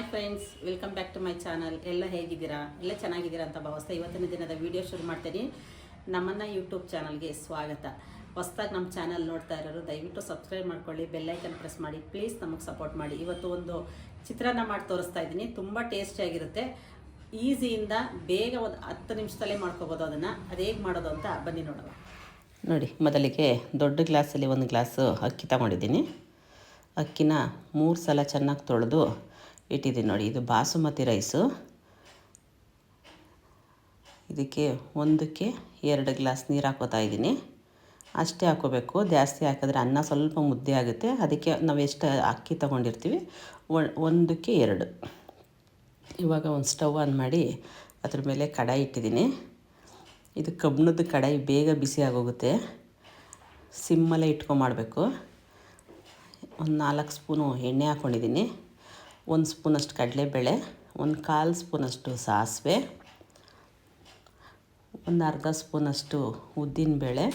Hi friends, welcome back to my channel. ಎಲ್ಲ ಹೇಗಿದ್ದೀರಾ? ಎಲ್ಲ ಚೆನ್ನಾಗಿದ್ದೀರಾ ಅಂತ ಭಾವಿಸ್ತಾ ಇವತ್ತಿನ ದಿನದ ವಿಡಿಯೋ ಶುರು ಮಾಡ್ತೀನಿ. ನಮ್ಮನ್ನು ಯೂಟ್ಯೂಬ್ ಚಾನಲ್ಗೆ ಸ್ವಾಗತ. ಹೊಸದಾಗಿ ನಮ್ಮ ಚಾನಲ್ ನೋಡ್ತಾ ಇರೋರು ದಯವಿಟ್ಟು ಸಬ್ಸ್ಕ್ರೈಬ್ ಮಾಡ್ಕೊಳ್ಳಿ, ಬೆಲ್ಲೈಕನ್ ಪ್ರೆಸ್ ಮಾಡಿ, ಪ್ಲೀಸ್ ನಮಗೆ ಸಪೋರ್ಟ್ ಮಾಡಿ. ಇವತ್ತು ಒಂದು ಚಿತ್ರಾನ್ನ ಮಾಡಿ ತೋರಿಸ್ತಾ ಇದ್ದೀನಿ. ತುಂಬ ಟೇಸ್ಟಿಯಾಗಿರುತ್ತೆ. ಈಸಿಯಿಂದ ಬೇಗ ಒಂದು 10 ನಿಮಿಷದಲ್ಲೇ ಮಾಡ್ಕೋಬೋದು. ಅದು ಹೇಗೆ ಮಾಡೋದು ಅಂತ ಬನ್ನಿ ನೋಡೋಣ. ನೋಡಿ, ಮೊದಲಿಗೆ ದೊಡ್ಡ ಗ್ಲಾಸಲ್ಲಿ ಒಂದು ಗ್ಲಾಸು ಅಕ್ಕಿ ತಗೊಂಡಿದ್ದೀನಿ. ಅಕ್ಕಿನ 3 ಸಲ ಚೆನ್ನಾಗಿ ತೊಳೆದು ಇಟ್ಟಿದ್ದೀನಿ. ನೋಡಿ, ಇದು ಬಾಸುಮತಿ ರೈಸು. ಇದಕ್ಕೆ 1ಕ್ಕೆ 2 ಗ್ಲಾಸ್ ನೀರು ಹಾಕೋತಾ ಇದ್ದೀನಿ. ಅಷ್ಟೇ ಹಾಕೋಬೇಕು, ಜಾಸ್ತಿ ಹಾಕಿದ್ರೆ ಅನ್ನ ಸ್ವಲ್ಪ ಮುದ್ದೆ ಆಗುತ್ತೆ. ಅದಕ್ಕೆ ನಾವು ಎಷ್ಟು ಅಕ್ಕಿ ತೊಗೊಂಡಿರ್ತೀವಿ 1ಕ್ಕೆ 2. ಇವಾಗ ಒಂದು ಸ್ಟವ್ ಆನ್ ಮಾಡಿ ಅದ್ರ ಮೇಲೆ ಕಡಾಯಿ ಇಟ್ಟಿದ್ದೀನಿ. ಇದು ಕಬ್ಬಿಣದ ಕಡಾಯಿ, ಬೇಗ ಬಿಸಿ ಆಗೋಗುತ್ತೆ. ಸಿಮ್ಮಲ್ಲೇ ಇಟ್ಕೊಂಡ್ಮಾಡಬೇಕು. ಒಂದು 4 ಸ್ಪೂನು ಎಣ್ಣೆ ಹಾಕ್ಕೊಂಡಿದ್ದೀನಿ. 1 ಸ್ಪೂನಷ್ಟು ಕಡಲೆಬೇಳೆ, 1/4 ಸ್ಪೂನಷ್ಟು ಸಾಸಿವೆ, ಒಂದು ಅರ್ಧ ಸ್ಪೂನಷ್ಟು ಉದ್ದಿನಬೇಳೆ,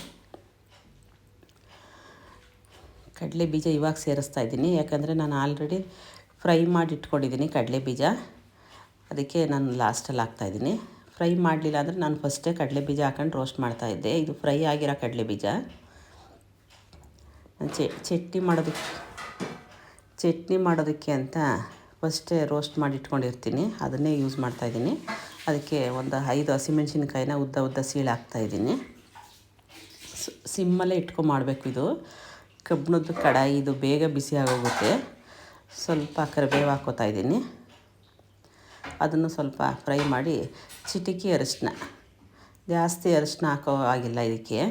ಕಡಲೆ ಬೀಜ ಇವಾಗ ಸೇರಿಸ್ತಾ ಇದ್ದೀನಿ. ಯಾಕಂದರೆ ನಾನು ಆಲ್ರೆಡಿ ಫ್ರೈ ಮಾಡಿ ಇಟ್ಕೊಂಡಿದ್ದೀನಿ ಕಡಲೆ ಬೀಜ, ಅದಕ್ಕೆ ನಾನು ಲಾಸ್ಟಲ್ಲಿ ಹಾಕ್ತಾಯಿದ್ದೀನಿ. ಫ್ರೈ ಮಾಡಲಿಲ್ಲ ಅಂದರೆ ನಾನು ಫಸ್ಟೇ ಕಡಲೆ ಬೀಜ ಹಾಕೊಂಡು ರೋಸ್ಟ್ ಮಾಡ್ತಾಯಿದ್ದೆ. ಇದು ಫ್ರೈ ಆಗಿರೋ ಕಡಲೆ ಬೀಜ. ಚಟ್ನಿ ಮಾಡೋದಕ್ಕೆ ಅಂತ ಫಸ್ಟೇ ರೋಸ್ಟ್ ಮಾಡಿ ಇಟ್ಕೊಂಡಿರ್ತೀನಿ, ಅದನ್ನೇ ಯೂಸ್ ಮಾಡ್ತಾಯಿದ್ದೀನಿ. ಅದಕ್ಕೆ ಒಂದು 5 ಹಸಿಮೆಣ್ಸಿನ್ಕಾಯಿನ ಉದ್ದ ಸೀಳು ಹಾಕ್ತಾಯಿದ್ದೀನಿ. ಸಿಮ್ಮಲ್ಲೇ ಇಟ್ಕೊಂಡ್ಮಾಡಬೇಕು. ಇದು ಕಬ್ಬಿಣದ ಕಡಾಯಿ, ಇದು ಬೇಗ ಬಿಸಿ ಆಗೋಗುತ್ತೆ. ಸ್ವಲ್ಪ ಕರಿಬೇವು ಹಾಕ್ಕೋತಾ ಇದ್ದೀನಿ. ಅದನ್ನು ಸ್ವಲ್ಪ ಫ್ರೈ ಮಾಡಿ ಚಿಟಿಕೆ ಅರಿಶಿನ, ಜಾಸ್ತಿ ಅರಿಶಿನ ಹಾಕೋ ಆಗಿಲ್ಲ. ಇದಕ್ಕೆ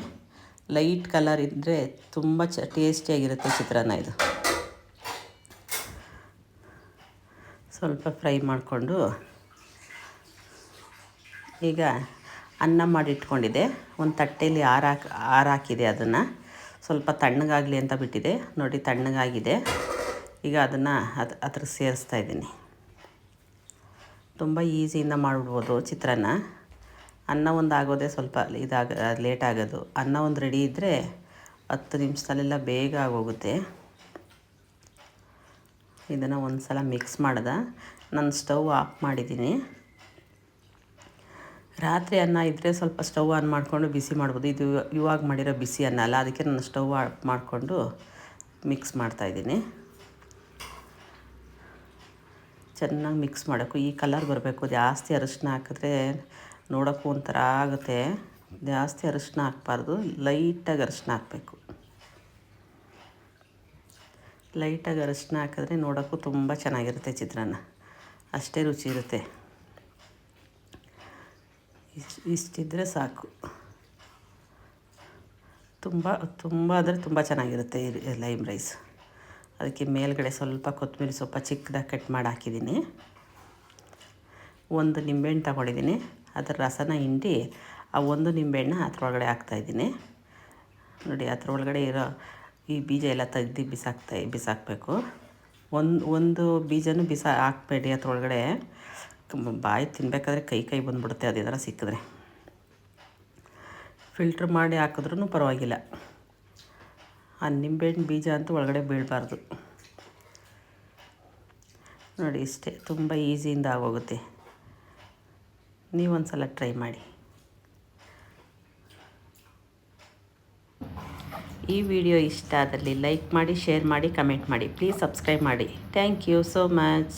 ಲೈಟ್ ಕಲರ್ ಇದ್ದರೆ ತುಂಬ ಟೇಸ್ಟಿಯಾಗಿರುತ್ತೆ ಚಿತ್ರಾನ್ನ. ಇದು ಸ್ವಲ್ಪ ಫ್ರೈ ಮಾಡಿಕೊಂಡು ಈಗ ಅನ್ನ ಮಾಡಿ ಇಟ್ಕೊಂಡಿದ್ದೆ. ಒಂದು ತಟ್ಟೆಯಲ್ಲಿ ಹಾಕಿದೆ. ಅದನ್ನು ಸ್ವಲ್ಪ ತಣ್ಣಗಾಗಲಿ ಅಂತ ಬಿಟ್ಟಿದೆ. ನೋಡಿ, ತಣ್ಣಗಾಗಿದೆ. ಈಗ ಅದನ್ನು ಅದ್ರ ಸೇರಿಸ್ತಾ ಇದ್ದೀನಿ. ತುಂಬ ಈಸಿಯಿಂದ ಮಾಡಿಬಿಡ್ಬೋದು ಚಿತ್ರಾನ್ನ. ಅನ್ನ ಒಂದು ಆಗೋದೇ ಸ್ವಲ್ಪ ಲೇಟ್ ಆಗೋದು. ಅನ್ನ ಒಂದು ರೆಡಿ ಇದ್ದರೆ 10 ನಿಮಿಷದಲ್ಲೆಲ್ಲ ಬೇಗ ಆಗೋಗುತ್ತೆ. ಇದನ್ನು ಒಂದು ಸಲ ಮಿಕ್ಸ್ ಮಾಡ್ದೆ. ನಾನು ಸ್ಟವ್ ಆಫ್ ಮಾಡಿದ್ದೀನಿ. ರಾತ್ರಿ ಅನ್ನ ಇದ್ದರೆ ಸ್ವಲ್ಪ ಸ್ಟವ್ ಆನ್ ಮಾಡಿಕೊಂಡು ಬಿಸಿ ಮಾಡ್ಬೋದು. ಇದು ಇವಾಗ ಮಾಡಿರೋ ಬಿಸಿ ಅನ್ನ ಅಲ್ಲ, ಅದಕ್ಕೆ ನಾನು ಸ್ಟವ್ ಆಫ್ ಮಾಡಿಕೊಂಡು ಮಿಕ್ಸ್ ಮಾಡ್ತಾಯಿದ್ದೀನಿ. ಚೆನ್ನಾಗಿ ಮಿಕ್ಸ್ ಮಾಡೋಕ್ಕೂ ಈ ಕಲರ್ ಬರಬೇಕು. ಜಾಸ್ತಿ ಅರಿಶಿನ ಹಾಕಿದ್ರೆ ನೋಡೋಕ್ಕೂ ಒಂಥರ ಆಗುತ್ತೆ. ಜಾಸ್ತಿ ಅರಿಶಿನ ಹಾಕ್ಬಾರ್ದು, ಲೈಟಾಗಿ ಅರಿಶಿನ ಹಾಕಬೇಕು. ಲೈಟಾಗಿ ಅರಿಶಿನ ಹಾಕಿದ್ರೆ ನೋಡೋಕ್ಕೂ ತುಂಬ ಚೆನ್ನಾಗಿರುತ್ತೆ ಚಿತ್ರಾನ್ನ. ಅಷ್ಟೇ ರುಚಿ ಇರುತ್ತೆ. ಇಷ್ಟಿದ್ರೆ ಸಾಕು. ತುಂಬ ಅಂದರೆ ತುಂಬ ಚೆನ್ನಾಗಿರುತ್ತೆ ಈ ಲೈಮ್ ರೈಸ್. ಅದಕ್ಕೆ ಮೇಲ್ಗಡೆ ಸ್ವಲ್ಪ ಕೊತ್ತಂಬರಿ ಸೊಪ್ಪು ಚಿಕ್ಕದಾಗಿ ಕಟ್ ಮಾಡಿ ಹಾಕಿದ್ದೀನಿ. ಒಂದು ನಿಂಬೆಹಣ್ಣು ತಗೊಂಡಿದ್ದೀನಿ. ಅದರ ರಸನ ಹಿಂಡಿ ಆ ಒಂದು ನಿಂಬೆಹಣ್ಣು ಅದರೊಳಗಡೆ ಹಾಕ್ತಾಯಿದ್ದೀನಿ. ನೋಡಿ, ಅದರೊಳಗಡೆ ಇರೋ ಈ ಬೀಜ ಎಲ್ಲ ತೆಗ್ದು ಬಿಸಾಕಬೇಕು. ಒಂದು ಬೀಜನೂ ಹಾಕಬೇಡಿ ಅದರೊಳಗಡೆ. ಬಾಯಿ ತಿನ್ನಬೇಕಾದ್ರೆ ಕೈ ಬಂದುಬಿಡುತ್ತೆ ಅದೇನಾರ ಸಿಕ್ಕಿದ್ರೆ. ಫಿಲ್ಟ್ರ್ ಮಾಡಿ ಹಾಕಿದ್ರೂ ಪರವಾಗಿಲ್ಲ. ಆ ನಿಂಬೆಹಣ್ಣು ಬೀಜ ಅಂತೂ ಒಳಗಡೆ ಬೀಳಬಾರ್ದು. ನೋಡಿ, ಇಷ್ಟೇ, ತುಂಬ ಈಸಿಯಿಂದ ಆಗೋಗುತ್ತೆ. ನೀವೊಂದು ಸಲ ಟ್ರೈ ಮಾಡಿ. ಈ ವಿಡಿಯೋ ಇಷ್ಟ ಆದಲ್ಲಿ ಲೈಕ್ ಮಾಡಿ, ಶೇರ್ ಮಾಡಿ, ಕಮೆಂಟ್ ಮಾಡಿ. ಪ್ಲೀಸ್ ಸಬ್ಸ್ಕ್ರೈಬ್ ಮಾಡಿ. Thank you so much.